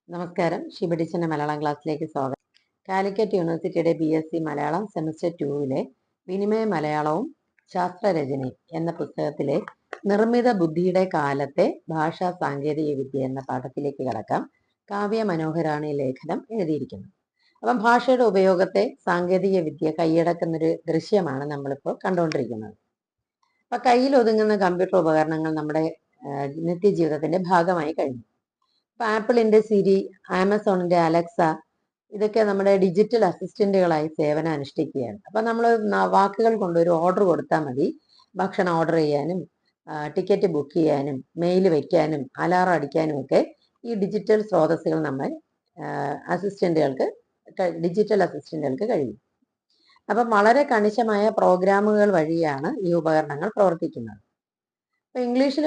നമസ്കാരം. ഷിബ ടീച്ചറിന്റെ മലയാളം ക്ലാസ്സിലേക്ക് സ്വാഗതം. കാലിക്കറ്റ് യൂണിവേഴ്സിറ്റിയുടെ BSc മലയാളം സെമസ്റ്റർ 2 വിനിമയ മലയാളവും ശാസ്ത്രരചനയും എന്ന പുസ്തകത്തിലെ നിർമ്മിത ബുദ്ധിയുടെ കാലത്തെ ഭാഷാ സാങ്കേതിക വിദ്യ എന്ന പാഠത്തിലേക്ക് കടക്കാം. കാവ്യ മനോഹരാണ് ഈ ലേഖനം എഴുതിയിരിക്കുന്നത്. അപ്പം ഭാഷയുടെ ഉപയോഗത്തെ സാങ്കേതിക വിദ്യ കൈയടക്കുന്നൊരു ദൃശ്യമാണ് നമ്മളിപ്പോൾ കണ്ടുകൊണ്ടിരിക്കുന്നത്. അപ്പൊ കയ്യിൽ ഒതുങ്ങുന്ന കമ്പ്യൂട്ടർ ഉപകരണങ്ങൾ നമ്മുടെ നിത്യജീവിതത്തിന്റെ ഭാഗമായി കഴിഞ്ഞു. ആപ്പിളിന്റെ സിരി, ആമസോണിന്റെ അലക്സ ഇതൊക്കെ നമ്മുടെ ഡിജിറ്റൽ അസിസ്റ്റന്റുകളായി സേവനം അനുഷ്ഠിക്കുകയാണ്. അപ്പൊ നമ്മൾ വാക്കുകൾ കൊണ്ട് ഒരു ഓർഡർ കൊടുത്താൽ മതി. ഭക്ഷണം ഓർഡർ ചെയ്യാനും ടിക്കറ്റ് ബുക്ക് ചെയ്യാനും മെയിൽ വെക്കാനും അലാറം അടിക്കാനും ഒക്കെ ഈ ഡിജിറ്റൽ സ്രോതസ്സുകൾ നമ്മൾ ഡിജിറ്റൽ അസിസ്റ്റന്റുകൾക്ക് കഴിയും. അപ്പം വളരെ കണിശമായ പ്രോഗ്രാമുകൾ വഴിയാണ് ഈ ഉപകരണങ്ങൾ പ്രവർത്തിക്കുന്നത്. ഇംഗ്ലീഷിൽ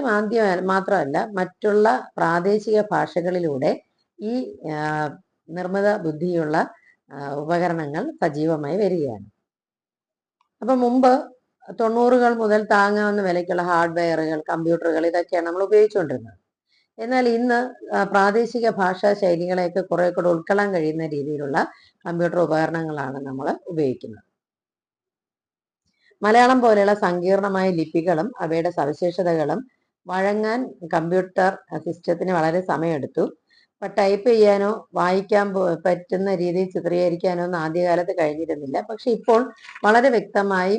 മാത്രമല്ല മറ്റുള്ള പ്രാദേശിക ഭാഷകളിലൂടെ ഈ നിർമ്മിത ബുദ്ധിയുള്ള ഉപകരണങ്ങൾ സജീവമായി വരികയാണ്. അപ്പൊ മുമ്പ് 90-കൾ മുതൽ താങ്ങാവുന്ന വിലയ്ക്കുള്ള ഹാർഡ്വെയറുകൾ, കമ്പ്യൂട്ടറുകൾ ഇതൊക്കെയാണ് നമ്മൾ ഉപയോഗിച്ചുകൊണ്ടിരുന്നത്. എന്നാൽ ഇന്ന് പ്രാദേശിക ഭാഷാ ശൈലികളെയൊക്കെ കുറെ കൂടെ ഉൾക്കൊള്ളാൻ കഴിയുന്ന രീതിയിലുള്ള കമ്പ്യൂട്ടർ ഉപകരണങ്ങളാണ് നമ്മൾ ഉപയോഗിക്കുന്നത്. മലയാളം പോലെയുള്ള സങ്കീർണമായ ലിപികളും അവയുടെ സവിശേഷതകളും വഴങ്ങാൻ കമ്പ്യൂട്ടർ സിസ്റ്റത്തിന് വളരെ സമയമെടുത്തു. അപ്പൊ ടൈപ്പ് ചെയ്യാനോ വായിക്കാൻ പറ്റുന്ന രീതിയിൽ ചിത്രീകരിക്കാനോ ഒന്നും ആദ്യകാലത്ത് കഴിഞ്ഞിരുന്നില്ല. പക്ഷെ ഇപ്പോൾ വളരെ വ്യക്തമായി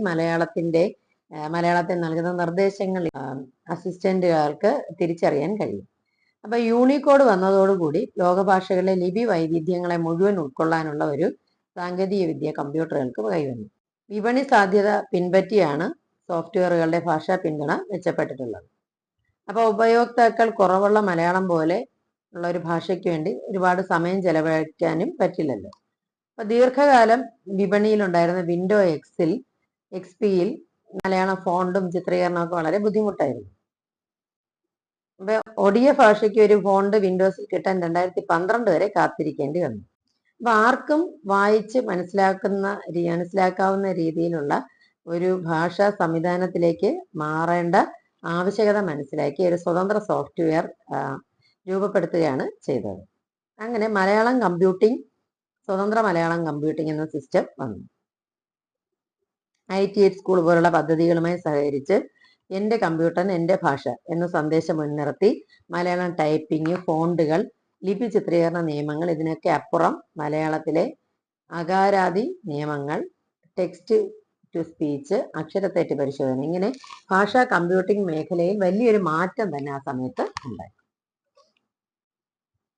മലയാളത്തിൽ നൽകുന്ന നിർദ്ദേശങ്ങൾ അസിസ്റ്റന്റുകൾക്ക് തിരിച്ചറിയാൻ കഴിയും. അപ്പൊ യൂണിക്കോഡ് വന്നതോടുകൂടി ലോകഭാഷകളിലെ ലിപി വൈവിധ്യങ്ങളെ മുഴുവൻ ഉൾക്കൊള്ളാനുള്ള ഒരു സാങ്കേതിക വിദ്യ കമ്പ്യൂട്ടറുകൾക്ക് കൈവന്നു. വിപണി സാധ്യത പിൻപറ്റിയാണ് സോഫ്റ്റ്വെയറുകളുടെ ഭാഷാ പിന്തുണ മെച്ചപ്പെട്ടിട്ടുള്ളത്. അപ്പോൾ ഉപയോക്താക്കൾ കുറവുള്ള മലയാളം പോലെ ഉള്ള ഒരു ഭാഷയ്ക്ക് വേണ്ടി ഒരുപാട് സമയം ചെലവഴിക്കാനും പറ്റില്ലല്ലോ. അപ്പൊ ദീർഘകാലം വിപണിയിലുണ്ടായിരുന്ന വിൻഡോ XPയിൽ മലയാളം ഫോണ്ടും ചിത്രീകരണവും ഒക്കെ വളരെ ബുദ്ധിമുട്ടായിരുന്നു. അപ്പൊ ഒടിയ ഭാഷയ്ക്ക് ഒരു ഫോണ്ട് വിൻഡോസിൽ കിട്ടാൻ 2012 വരെ കാത്തിരിക്കേണ്ടി വന്നു. അപ്പൊ ആർക്കും വായിച്ച് മനസ്സിലാക്കാവുന്ന രീതിയിലുള്ള ഒരു ഭാഷാ സംവിധാനത്തിലേക്ക് മാറേണ്ട ആവശ്യകത മനസ്സിലാക്കി ഒരു സ്വതന്ത്ര സോഫ്റ്റ്വെയർ രൂപപ്പെടുത്തുകയാണ് ചെയ്തത്. അങ്ങനെ സ്വതന്ത്ര മലയാളം കമ്പ്യൂട്ടിംഗ് എന്ന സിസ്റ്റം വന്നു. ITH സ്കൂൾ പോലുള്ള പദ്ധതികളുമായി സഹകരിച്ച് എൻ്റെ കമ്പ്യൂട്ടറിന് എൻ്റെ ഭാഷ എന്ന സന്ദേശം മുൻനിർത്തി മലയാളം ടൈപ്പിംഗ്, ഫോണ്ടുകൾ, ലിപി ചിത്രീകരണ നിയമങ്ങൾ, ഇതിനൊക്കെ അപ്പുറം മലയാളത്തിലെ അകാരാദി നിയമങ്ങൾ, ടെക്സ്റ്റ് ടു സ്പീച്ച്, അക്ഷരത്തെറ്റ് പരിശോധന, ഇങ്ങനെ ഭാഷാ കമ്പ്യൂട്ടിംഗ് മേഖലയിൽ വലിയൊരു മാറ്റം തന്നെ ആ സമയത്ത് ഉണ്ടായി.